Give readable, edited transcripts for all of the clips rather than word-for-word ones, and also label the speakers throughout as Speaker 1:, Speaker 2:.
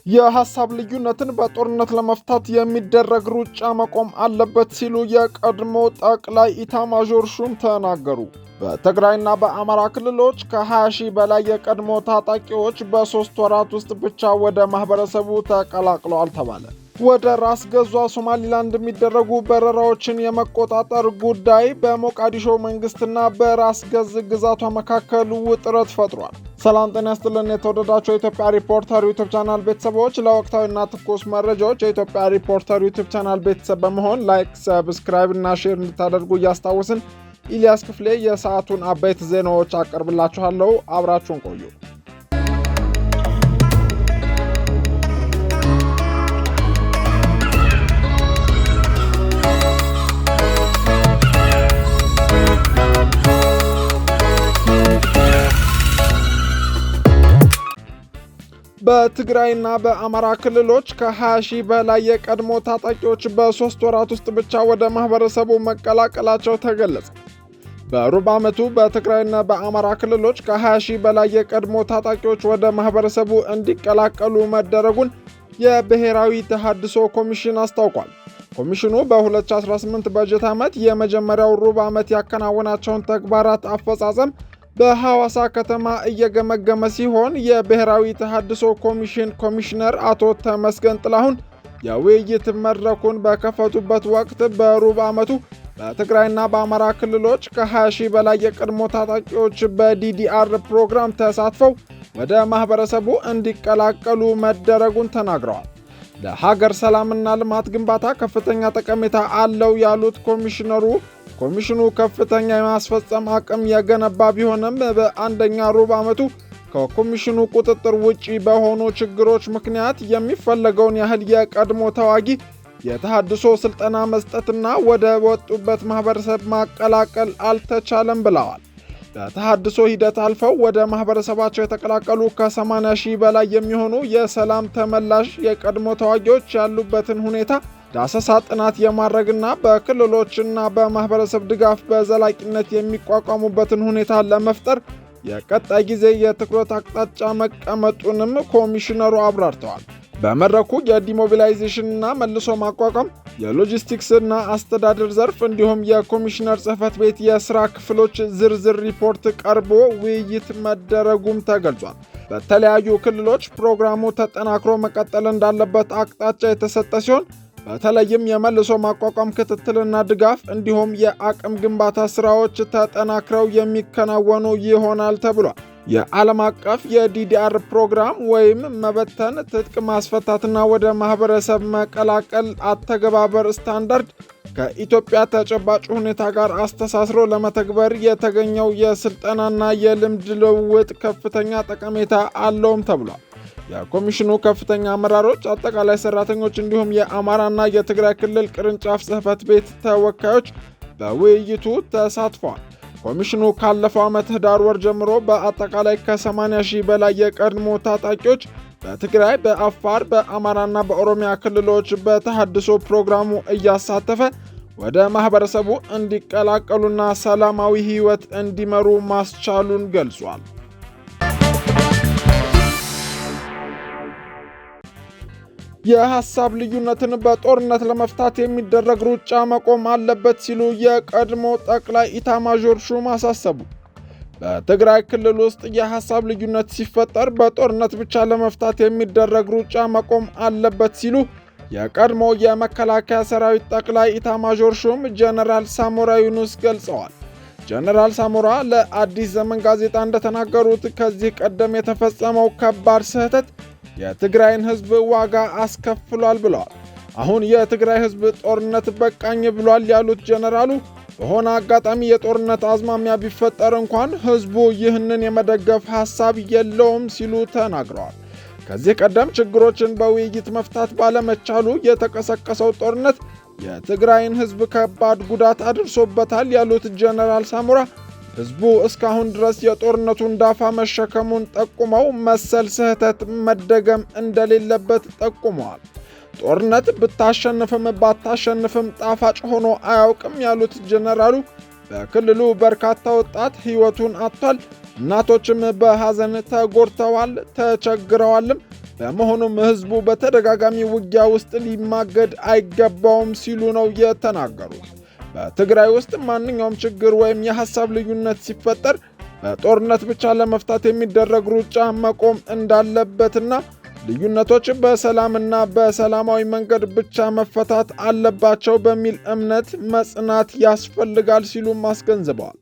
Speaker 1: የሐሳብ ልዩነትን በጦርነት ለመፍታት የሚደረግ ሩጫ መቆም አለበት ሲሉ የቀድሞ ጠቅላይ ኢታማዦር ሹም ተናገሩ። በትግራይና በአማራ ክልሎች ከ20 ሺህ በላይ የቀድሞ ታጣቂዎች በ3 ወራት ውስጥ ብቻ ወደ ማህበረሰቡ ተቀላቅለዋል ተባለ። ወደ ራስ ገዟ ሶማሊላንድ የሚደረጉ በረራዎችን የመቆጣጠር ጉዳይ በሞቃዲሾ መንግስትና በራስ ገዝ ግዛቷ መካከል ውጥረት ፈጥሯል። ሰላም ጤና ይስጥልን የተወደዳችሁ የኢትዮጵያ ሪፖርተር ዩቲዩብ ቻናል ቤተሰቦች፣ ለወቅታዊና ትኩስ መረጃዎች የኢትዮጵያ ሪፖርተር ዩቲዩብ ቻናል ቤተሰብ በመሆን ላይክ፣ ሰብስክራይብ እና ሼር እንድታደርጉ እያስታወስን ኢሊያስ ክፍሌ የሰዓቱን አበይት ዜናዎች አቀርብላችኋለሁ። አብራችሁን ቆዩ። በትግራይና በአማራ ክልሎች ከ20 ሺህ በላይ የቀድሞ ታጣቂዎች በ3 ወራት ውስጥ ብቻ ወደ ማህበረሰቡ መቀላቀላቸው ተገለጸ። በሩብ ዓመቱ በትግራይና በአማራ ክልሎች ከ20 ሺህ በላይ የቀድሞ ታጣቂዎች ወደ ማህበረሰቡ እንዲቀላቀሉ መደረጉን የብሔራዊ ተሃድሶ ኮሚሽን አስታውቋል። ኮሚሽኑ በ2018 በጀት ዓመት የመጀመሪያው ሩብ ዓመት ያከናወናቸውን ተግባራት አፈጻጸም በሐዋሳ ከተማ እየገመገመ ሲሆን የብሔራዊ ተሃድሶ ኮሚሽን ኮሚሽነር አቶ ተመስገን ጥላሁን የውይይት መድረኩን በከፈቱበት ወቅት በሩብ ዓመቱ በትግራይና በአማራ ክልሎች ከ20 ሺህ በላይ የቀድሞ ታጣቂዎች በዲዲአር ፕሮግራም ተሳትፈው ወደ ማህበረሰቡ እንዲቀላቀሉ መደረጉን ተናግረዋል። ለሀገር ሰላምና ልማት ግንባታ ከፍተኛ ጠቀሜታ አለው ያሉት ኮሚሽኑ ከፍተኛ የማስፈጸም አቅም የገነባ ቢሆንም በአንደኛ ሩብ ዓመቱ ከኮሚሽኑ ቁጥጥር ውጪ በሆኑ ችግሮች ምክንያት የሚፈለገውን ያህል የቀድሞ ተዋጊ የተሃድሶ ስልጠና መስጠትና ወደ ወጡበት ማህበረሰብ ማቀላቀል አልተቻለም ብለዋል። በተሃድሶ ሂደት አልፈው ወደ ማህበረሰባቸው የተቀላቀሉ ከ80 ሺህ በላይ የሚሆኑ የሰላም ተመላሽ የቀድሞ ተዋጊዎች ያሉበትን ሁኔታ ዳሰሳ ጥናት የማድረግና በክልሎችና በማህበረሰብ ድጋፍ በዘላቂነት የሚቋቋሙበትን ሁኔታ ለመፍጠር የቀጣይ ጊዜ የትኩረት አቅጣጫ መቀመጡንም ኮሚሽነሩ አብራርተዋል። በመድረኩ የዲሞቢላይዜሽንና መልሶ ማቋቋም፣ የሎጂስቲክስና አስተዳደር ዘርፍ እንዲሁም የኮሚሽነር ጽህፈት ቤት የሥራ ክፍሎች ዝርዝር ሪፖርት ቀርቦ ውይይት መደረጉም ተገልጿል። በተለያዩ ክልሎች ፕሮግራሙ ተጠናክሮ መቀጠል እንዳለበት አቅጣጫ የተሰጠ ሲሆን በተለይም የመልሶ ማቋቋም ክትትልና ድጋፍ እንዲሁም የአቅም ግንባታ ስራዎች ተጠናክረው የሚከናወኑ ይሆናል ተብሏል። የዓለም አቀፍ የዲዲአር ፕሮግራም ወይም መበተን፣ ትጥቅ ማስፈታትና ወደ ማህበረሰብ መቀላቀል አተገባበር ስታንዳርድ ከኢትዮጵያ ተጨባጭ ሁኔታ ጋር አስተሳስሮ ለመተግበር የተገኘው የስልጠናና የልምድ ልውውጥ ከፍተኛ ጠቀሜታ አለውም ተብሏል። የኮሚሽኑ ከፍተኛ አመራሮች፣ አጠቃላይ ሰራተኞች እንዲሁም የአማራና የትግራይ ክልል ቅርንጫፍ ጽህፈት ቤት ተወካዮች በውይይቱ ተሳትፈዋል። ኮሚሽኑ ካለፈው ዓመት ህዳር ወር ጀምሮ በአጠቃላይ ከ80 ሺህ በላይ የቀድሞ ታጣቂዎች በትግራይ፣ በአፋር፣ በአማራና በኦሮሚያ ክልሎች በተሃድሶ ፕሮግራሙ እያሳተፈ ወደ ማህበረሰቡ እንዲቀላቀሉና ሰላማዊ ህይወት እንዲመሩ ማስቻሉን ገልጿል። የሐሳብ ልዩነትን በጦርነት ለመፍታት የሚደረግ ሩጫ መቆም አለበት ሲሉ የቀድሞ ጠቅላይ ኢታማዦር ሹም አሳሰቡ። በትግራይ ክልል ውስጥ የሐሳብ ልዩነት ሲፈጠር በጦርነት ብቻ ለመፍታት የሚደረግ ሩጫ መቆም አለበት ሲሉ የቀድሞ የመከላከያ ሰራዊት ጠቅላይ ኢታማዦር ሹም ጀነራል ሳሞራ ዩኑስ ገልጸዋል። ጀነራል ሳሞራ ለአዲስ ዘመን ጋዜጣ እንደተናገሩት ከዚህ ቀደም የተፈጸመው ከባድ ስህተት የትግራይን ህዝብ ዋጋ አስከፍሏል ብለዋል። አሁን የትግራይ ህዝብ ጦርነት በቃኝ ብሏል ያሉት ጀነራሉ በሆነ አጋጣሚ የጦርነት አዝማሚያ ቢፈጠር እንኳን ህዝቡ ይህንን የመደገፍ ሐሳብ የለውም ሲሉ ተናግረዋል። ከዚህ ቀደም ችግሮችን በውይይት መፍታት ባለመቻሉ የተቀሰቀሰው ጦርነት የትግራይን ህዝብ ከባድ ጉዳት አድርሶበታል ያሉት ጀነራል ሳሞራ ህዝቡ እስካሁን ድረስ የጦርነቱን ዳፋ መሸከሙን ጠቁመው መሰል ስህተት መደገም እንደሌለበት ጠቁመዋል። ጦርነት ብታሸንፍም ባታሸንፍም ጣፋጭ ሆኖ አያውቅም ያሉት ጀነራሉ በክልሉ በርካታ ወጣት ሕይወቱን አጥቷል። እናቶችም በሐዘን ተጎድተዋል፣ ተቸግረዋልም። በመሆኑም ሕዝቡ በተደጋጋሚ ውጊያ ውስጥ ሊማገድ አይገባውም ሲሉ ነው የተናገሩት። በትግራይ ውስጥ ማንኛውም ችግር ወይም የሐሳብ ልዩነት ሲፈጠር በጦርነት ብቻ ለመፍታት የሚደረግ ሩጫ መቆም እንዳለበትና ልዩነቶች በሰላምና በሰላማዊ መንገድ ብቻ መፈታት አለባቸው በሚል እምነት መጽናት ያስፈልጋል ሲሉም አስገንዝበዋል።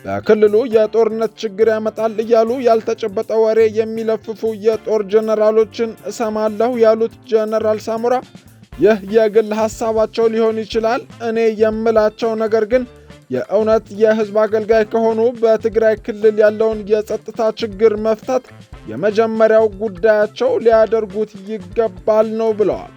Speaker 1: በክልሉ የጦርነት ችግር ያመጣል እያሉ ያልተጨበጠ ወሬ የሚለፍፉ የጦር ጀነራሎችን እሰማለሁ ያሉት ጀነራል ሳሞራ ይህ የግል ሐሳባቸው ሊሆን ይችላል። እኔ የምላቸው ነገር ግን የእውነት የሕዝብ አገልጋይ ከሆኑ በትግራይ ክልል ያለውን የጸጥታ ችግር መፍታት የመጀመሪያው ጉዳያቸው ሊያደርጉት ይገባል ነው ብለዋል።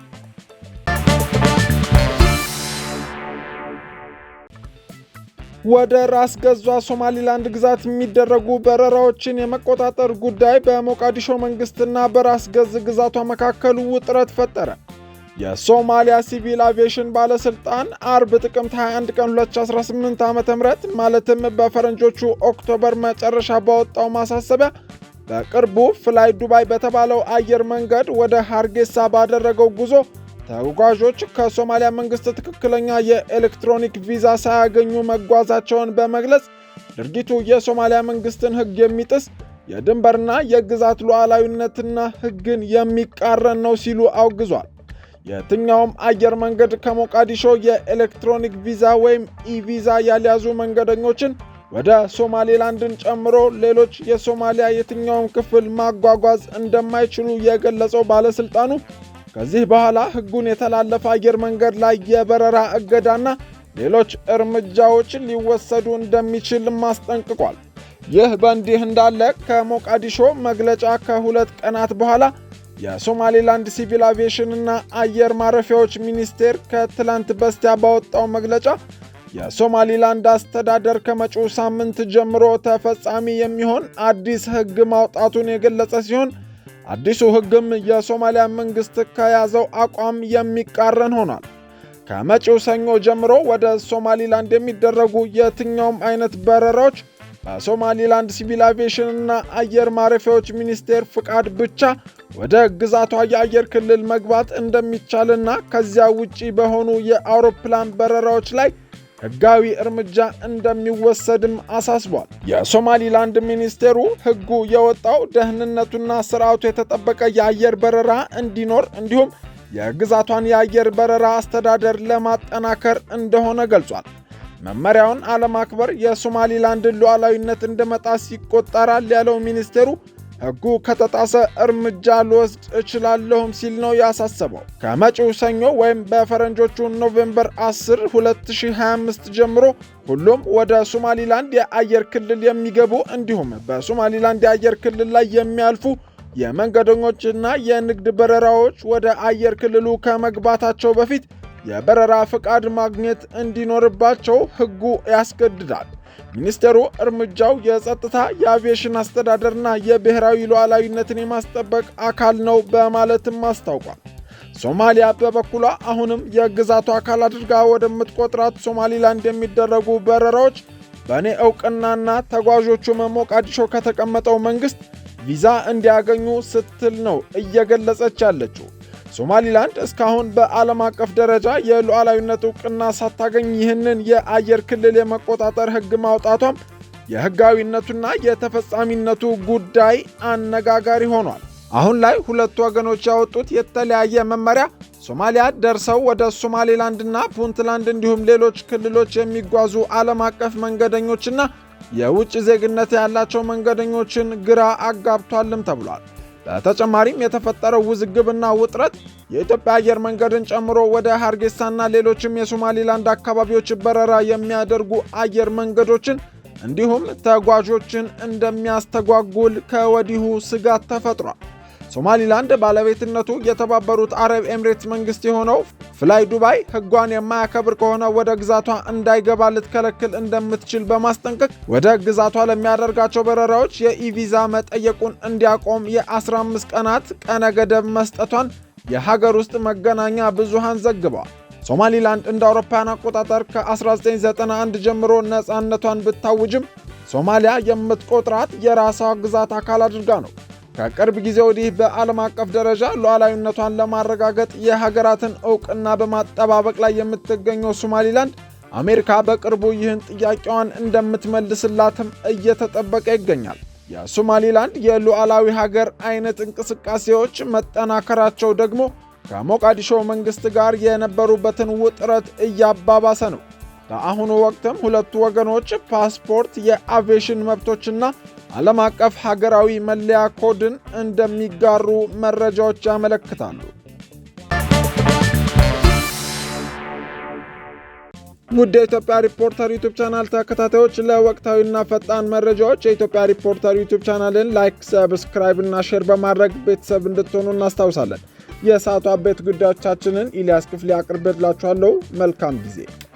Speaker 1: ወደ ራስ ገዟ ሶማሊላንድ ግዛት የሚደረጉ በረራዎችን የመቆጣጠር ጉዳይ በሞቃዲሾ መንግስትና በራስ ገዝ ግዛቷ መካከል ውጥረት ፈጠረ። የሶማሊያ ሲቪል አቪዬሽን ባለስልጣን አርብ ጥቅምት 21 ቀን 2018 ዓ.ም ማለትም በፈረንጆቹ ኦክቶበር መጨረሻ ባወጣው ማሳሰቢያ በቅርቡ ፍላይ ዱባይ በተባለው አየር መንገድ ወደ ሃርጌሳ ባደረገው ጉዞ ተጓዦች ከሶማሊያ መንግስት ትክክለኛ የኤሌክትሮኒክ ቪዛ ሳያገኙ መጓዛቸውን በመግለጽ ድርጊቱ የሶማሊያ መንግስትን ሕግ የሚጥስ የድንበርና የግዛት ሉዓላዊነትና ሕግን የሚቃረን ነው ሲሉ አውግዟል። የትኛውም አየር መንገድ ከሞቃዲሾ የኤሌክትሮኒክ ቪዛ ወይም ኢቪዛ ያልያዙ መንገደኞችን ወደ ሶማሌላንድን ጨምሮ ሌሎች የሶማሊያ የትኛውም ክፍል ማጓጓዝ እንደማይችሉ የገለጸው ባለስልጣኑ ከዚህ በኋላ ሕጉን የተላለፈ አየር መንገድ ላይ የበረራ እገዳና ሌሎች እርምጃዎች ሊወሰዱ እንደሚችል አስጠንቅቋል። ይህ በእንዲህ እንዳለ ከሞቃዲሾ መግለጫ ከ2 ቀናት በኋላ የሶማሌላንድ ሲቪል አቪዬሽንና አየር ማረፊያዎች ሚኒስቴር ከትላንት በስቲያ ባወጣው መግለጫ የሶማሊላንድ አስተዳደር ከመጪው ሳምንት ጀምሮ ተፈጻሚ የሚሆን አዲስ ሕግ ማውጣቱን የገለጸ ሲሆን አዲሱ ሕግም የሶማሊያ መንግስት ከያዘው አቋም የሚቃረን ሆኗል። ከመጪው ሰኞ ጀምሮ ወደ ሶማሊላንድ የሚደረጉ የትኛውም አይነት በረራዎች በሶማሊላንድ ሲቪል አቪዬሽንና አየር ማረፊያዎች ሚኒስቴር ፍቃድ ብቻ ወደ ግዛቷ የአየር ክልል መግባት እንደሚቻልና ከዚያ ውጪ በሆኑ የአውሮፕላን በረራዎች ላይ ሕጋዊ እርምጃ እንደሚወሰድም አሳስቧል። የሶማሊላንድ ሚኒስቴሩ ሕጉ የወጣው ደህንነቱና ስርዓቱ የተጠበቀ የአየር በረራ እንዲኖር እንዲሁም የግዛቷን የአየር በረራ አስተዳደር ለማጠናከር እንደሆነ ገልጿል። መመሪያውን አለማክበር የሶማሊላንድን ሉዓላዊነት እንደመጣስ ይቆጠራል ያለው ሚኒስቴሩ ሕጉ ከተጣሰ እርምጃ ልወስድ እችላለሁም ሲል ነው ያሳሰበው። ከመጪው ሰኞ ወይም በፈረንጆቹ ኖቬምበር 10 2025 ጀምሮ ሁሉም ወደ ሶማሊላንድ የአየር ክልል የሚገቡ እንዲሁም በሶማሊላንድ የአየር ክልል ላይ የሚያልፉ የመንገደኞችና የንግድ በረራዎች ወደ አየር ክልሉ ከመግባታቸው በፊት የበረራ ፍቃድ ማግኘት እንዲኖርባቸው ሕጉ ያስገድዳል። ሚኒስቴሩ እርምጃው የጸጥታ፣ የአቪዬሽን አስተዳደርና የብሔራዊ ሉዓላዊነትን የማስጠበቅ አካል ነው በማለትም አስታውቋል። ሶማሊያ በበኩሏ አሁንም የግዛቷ አካል አድርጋ ወደምትቆጥራት ሶማሊላንድ የሚደረጉ በረራዎች በእኔ ዕውቅናና ተጓዦቹ ሞቃዲሾ ከተቀመጠው መንግስት ቪዛ እንዲያገኙ ስትል ነው እየገለጸች ያለችው። ሶማሊላንድ እስካሁን በዓለም አቀፍ ደረጃ የሉዓላዊነት ዕውቅና ሳታገኝ ይህንን የአየር ክልል የመቆጣጠር ሕግ ማውጣቷም የሕጋዊነቱና የተፈጻሚነቱ ጉዳይ አነጋጋሪ ሆኗል። አሁን ላይ ሁለቱ ወገኖች ያወጡት የተለያየ መመሪያ ሶማሊያ ደርሰው ወደ ሶማሌላንድና ፑንትላንድ እንዲሁም ሌሎች ክልሎች የሚጓዙ ዓለም አቀፍ መንገደኞችና የውጭ ዜግነት ያላቸው መንገደኞችን ግራ አጋብቷልም ተብሏል። በተጨማሪም የተፈጠረው ውዝግብና ውጥረት የኢትዮጵያ አየር መንገድን ጨምሮ ወደ ሃርጌሳና ሌሎችም የሶማሊላንድ አካባቢዎች በረራ የሚያደርጉ አየር መንገዶችን እንዲሁም ተጓዦችን እንደሚያስተጓጉል ከወዲሁ ስጋት ተፈጥሯል። ሶማሊላንድ ባለቤትነቱ የተባበሩት አረብ ኤምሬትስ መንግስት የሆነው ፍላይ ዱባይ ሕጓን የማያከብር ከሆነ ወደ ግዛቷ እንዳይገባ ልትከለክል እንደምትችል በማስጠንቀቅ ወደ ግዛቷ ለሚያደርጋቸው በረራዎች የኢቪዛ መጠየቁን እንዲያቆም የ15 ቀናት ቀነ ገደብ መስጠቷን የሀገር ውስጥ መገናኛ ብዙሃን ዘግበዋል። ሶማሊላንድ እንደ አውሮፓውያን አቆጣጠር ከ1991 ጀምሮ ነፃነቷን ብታውጅም ሶማሊያ የምትቆጥራት የራሷ ግዛት አካል አድርጋ ነው። ከቅርብ ጊዜ ወዲህ በዓለም አቀፍ ደረጃ ሉዓላዊነቷን ለማረጋገጥ የሀገራትን ዕውቅና በማጠባበቅ ላይ የምትገኘው ሶማሊላንድ አሜሪካ በቅርቡ ይህን ጥያቄዋን እንደምትመልስላትም እየተጠበቀ ይገኛል። የሶማሊላንድ የሉዓላዊ ሀገር አይነት እንቅስቃሴዎች መጠናከራቸው ደግሞ ከሞቃዲሾ መንግስት ጋር የነበሩበትን ውጥረት እያባባሰ ነው። በአሁኑ ወቅትም ሁለቱ ወገኖች ፓስፖርት፣ የአቪዬሽን መብቶችና ዓለም አቀፍ ሀገራዊ መለያ ኮድን እንደሚጋሩ መረጃዎች ያመለክታሉ። ውድ የኢትዮጵያ ሪፖርተር ዩቲዩብ ቻናል ተከታታዮች ለወቅታዊና ፈጣን መረጃዎች የኢትዮጵያ ሪፖርተር ዩቲዩብ ቻናልን ላይክ፣ ሰብስክራይብ እና ሼር በማድረግ ቤተሰብ እንድትሆኑ እናስታውሳለን። የሰዓቱ አበይት ጉዳዮቻችንን ኢልያስ ክፍሌ አቅርቤላችኋለሁ። መልካም ጊዜ